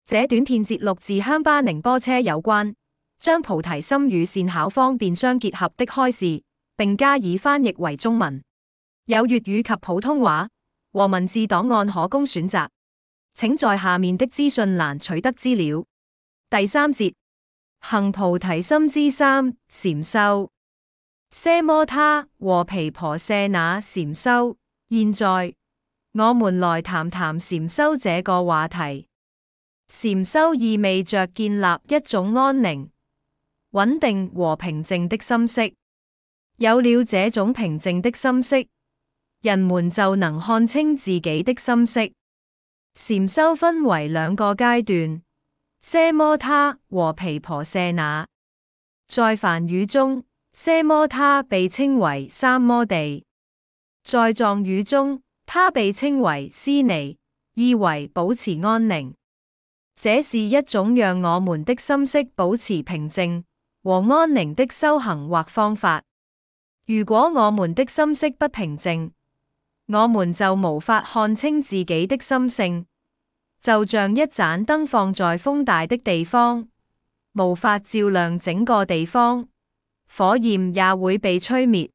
這短片節錄自鄉巴寧波車有關將菩提心與善巧方便相結合的開示，並加以翻譯為中文，有粵語及普通話和文字檔案可供選擇。請在下面的資訊欄取得資料。第三節，行菩提心之三，禪修。奢摩他和毗婆舍那禪修。現在，我們來談談禪修這個話題。禪修意味着建立一種安寧、穩定和平靜的心識。有了這種平靜的心識，人們就能看清自己的心識。禪修分為兩個階段：奢摩他和毗婆舍那。在梵語中，奢摩他被稱為三摩地；在藏語中，它被稱為斯尼，意為保持安寧。這是一種讓我們的心識保持平靜和安寧的修行或方法。如果我們的心識不平靜，我們就無法看清自己的心性，就像一盞燈放在風大的地方，無法照亮整個地方，火焰也會被吹滅。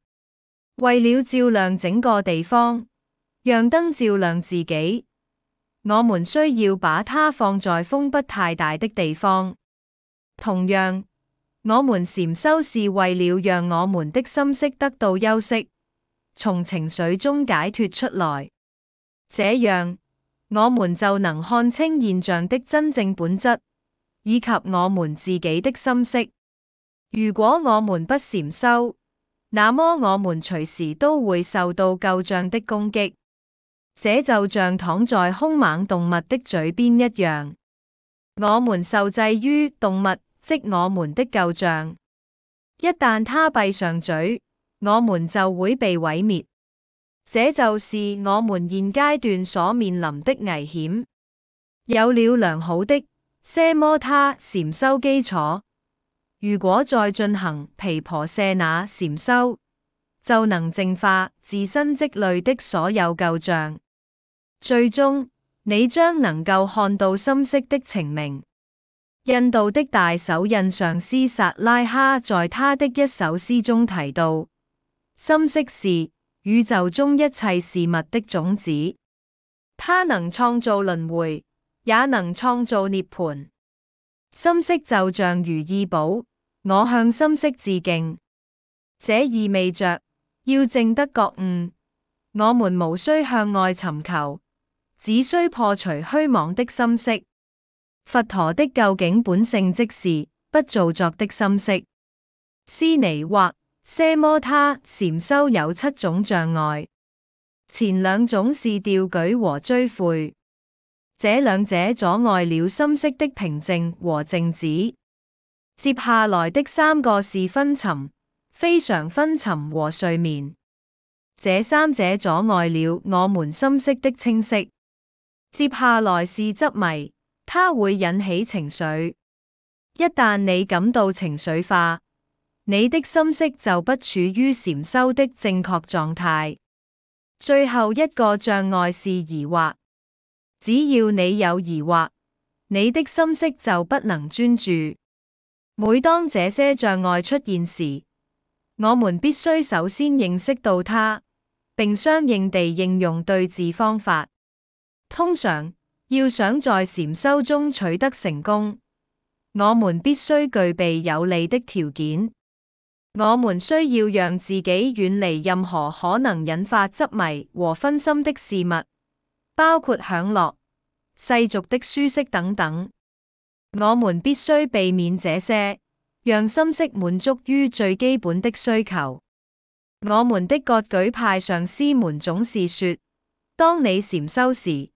為了照亮整個地方，讓燈照亮自己，我們需要把它放在風不太大的地方。同樣，我們禪修是為了讓我們的心識得到休息，從情緒中解脫出來。這樣，我們就能看清現象的真正本質，以及我們自己的心識。如果我們不禪修，那麼我們隨時都會受到舊障的攻擊。這就像躺在兇猛動物的嘴邊一樣，我們受制於動物，即我們的舊障。一旦它閉上嘴，我們就會被毀滅。這就是我們現階段所面臨的危險。有了良好的奢摩他禪修基礎，如果再進行毗婆舍那禪修，就能淨化自身積累的所有舊障。最終，你將能夠看到心識的澄明。印度的大手印上師薩拉哈在他的一首詩中提到，心識是宇宙中一切事物的種子，它能創造輪迴，也能創造涅槃。心識就像如意寶，我向心識致敬。這意味着要證得覺悟，我們無需向外尋求，只需破除虛妄的心識。佛陀的究竟本性即是不造作的心識。斯尼或奢摩他禪修有7種障礙，前兩種是掉舉和追悔，這兩者阻礙了心識的平靜和靜止。接下來的3個是昏沉、非常昏沉和睡眠，這3者阻礙了我們心識的清晰。接下來是執迷，它會引起情緒。一旦你感到情緒化，你的心識就不處於禪修的正確狀態。最後一個障礙是疑惑，只要你有疑惑，你的心識就不能專注。每當這些障礙出現時，我們必須首先認識到它，並相應地應用對治方法。通常，要想在禪修中取得成功，我們必須具備有利的條件。我們需要讓自己遠離任何可能引發執迷和分心的事物，包括享樂、世俗的舒適等等。我們必須避免這些，讓心識滿足於最基本的需求。我們的割舉派上師們總是說，當你禪修時，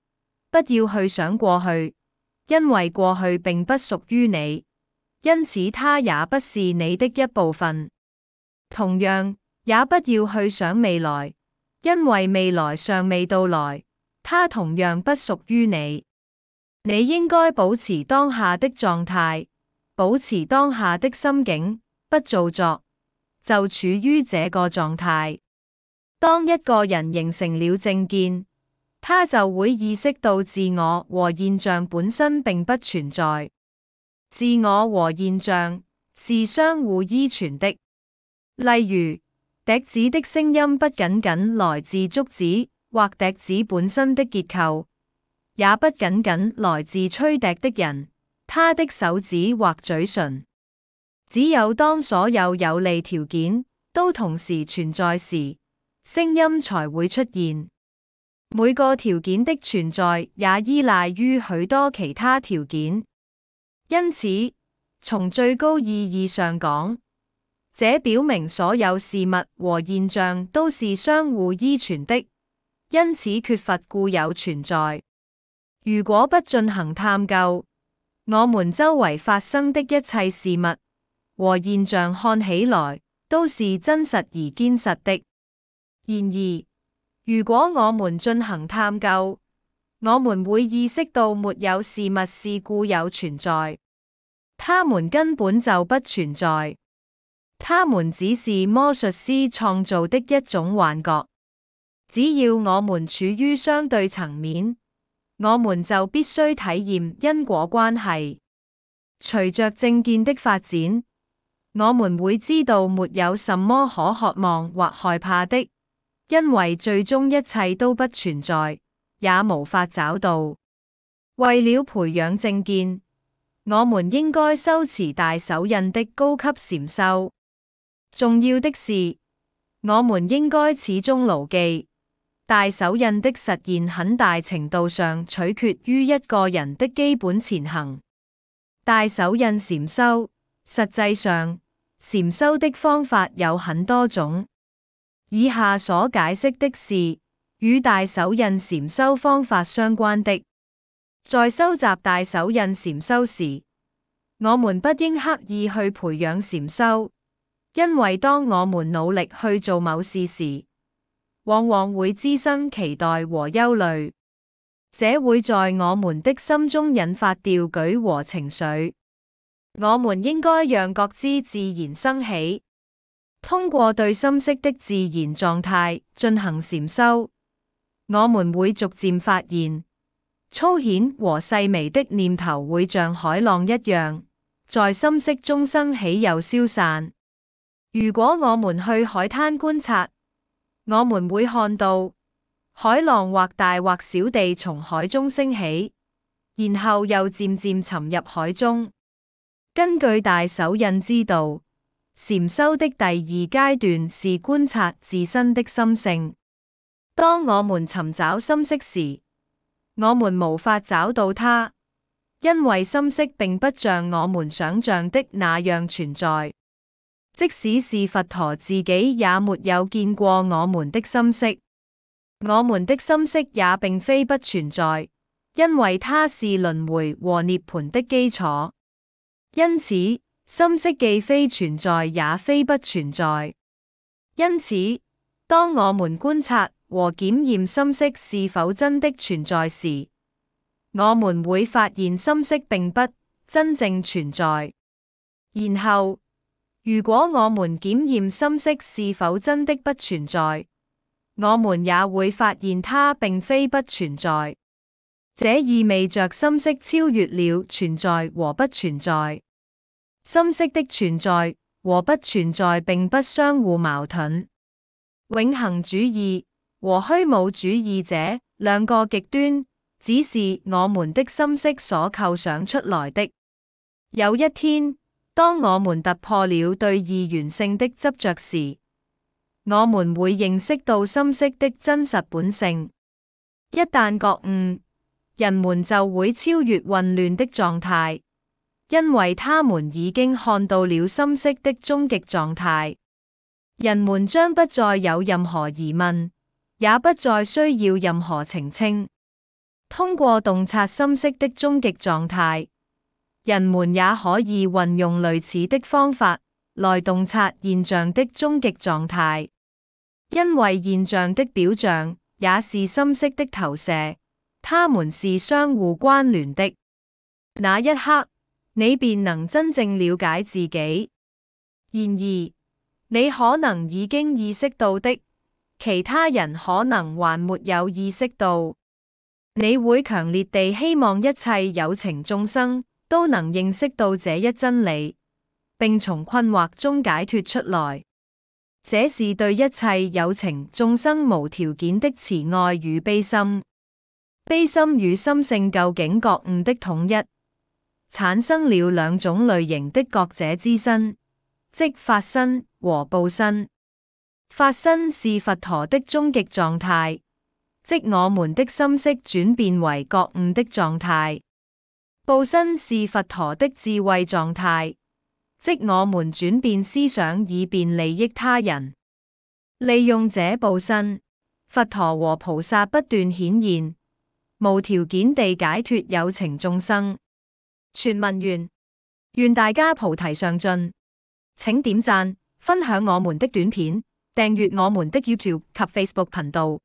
不要去想過去，因為過去並不屬於你，因此它也不是你的一部分。同樣，也不要去想未來，因為未來尚未到來，它同樣不屬於你。你應該保持當下的狀態，保持當下的心境，不造作，就處於這個狀態。當一個人形成了正見，他就會意識到自我和現象本身並不存在。自我和現象是相互依存的。例如，笛子的聲音不僅僅來自竹子或笛子本身的結構，也不僅僅來自吹笛的人，他的手指或嘴唇。只有當所有有利條件都同時存在時，聲音才會出現。每個條件的存在也依賴於許多其他條件，因此，從最高意義上講，這表明所有事物和現象都是相互依存的，因此缺乏固有存在。如果不進行探究，我們周圍發生的一切事物和現象看起來都是真實而堅實的。然而，如果我們進行探究，我們會意識到沒有事物是固有存在，它們根本就不存在，它們只是魔術師創造的一種幻覺。只要我們處於相對層面，我們就必須體驗因果關係。隨着正見的發展，我們會知道沒有什麼可渴望或害怕的。因為最終一切都不存在，也無法找到。為了培養正見，我們應該修持大手印的高級禪修。重要的是，我們應該始終牢記，大手印的實現很大程度上取決於一個人的基本前行。大手印禪修，實際上，禪修的方法有很多種。以下所解釋的是與大手印禪修方法相關的。在收集大手印禪修時，我們不應刻意去培養禪修，因為當我們努力去做某事時，往往會滋生期待和憂慮，這會在我們的心中引發掉舉和情緒。我們應該讓覺知自然生起。通過對心識的自然狀態進行禪修，我們會逐漸發現，粗顯和細微的念頭會像海浪一樣，在心識中生起又消散。如果我們去海灘觀察，我們會看到海浪或大或小地從海中升起，然後又漸漸沉入海中。根據大手印之道，禪修的第二階段是觀察自身的心性。當我們尋找心識時，我們無法找到它，因為心識並不像我們想象的那樣存在。即使是佛陀自己也沒有見過我們的心識。我們的心識也並非不存在，因為它是輪迴和涅槃的基礎。因此，心識既非存在也非不存在。因此，當我們觀察和檢驗心識是否真的存在時，我們會發現心識並不真正存在。然後，如果我們檢驗心識是否真的不存在，我們也會發現它並非不存在。這意味着心識超越了存在和不存在。心識的存在和不存在並不相互矛盾。永恆主義和虛無主義這兩個極端，只是我們的心識所構想出來的。有一天，當我們突破了對二元性的執着時，我們會認識到心識的真實本性。一旦覺悟，人們就會超越混亂的狀態。因為他們已經看到了心識的終極狀態，人們將不再有任何疑問，也不再需要任何澄清。通過洞察心識的終極狀態，人們也可以運用類似的方法來洞察現象的終極狀態，因為現象的表象也是心識的投射，它們是相互關聯的。那一刻，你便能真正了解自己。然而，你可能已經意識到的，其他人可能還沒有意識到。你會強烈地希望一切有情眾生都能認識到這一真理，並從困惑中解脫出來。這是對一切有情眾生無條件的慈愛與悲心。悲心與心性究竟覺悟的統一，產生了兩種類型的覺者之身，即法身和報身。法身是佛陀的終極狀態，即我們的心識轉變為覺悟的狀態。報身是佛陀的智慧狀態，即我們轉變思想以便利益他人。利用這報身，佛陀和菩薩不斷顯現，無條件地解脫有情眾生。全文完。願大家菩提上進，請點讚、分享我們的短片，訂閱我們的 YouTube 及 Facebook 頻道。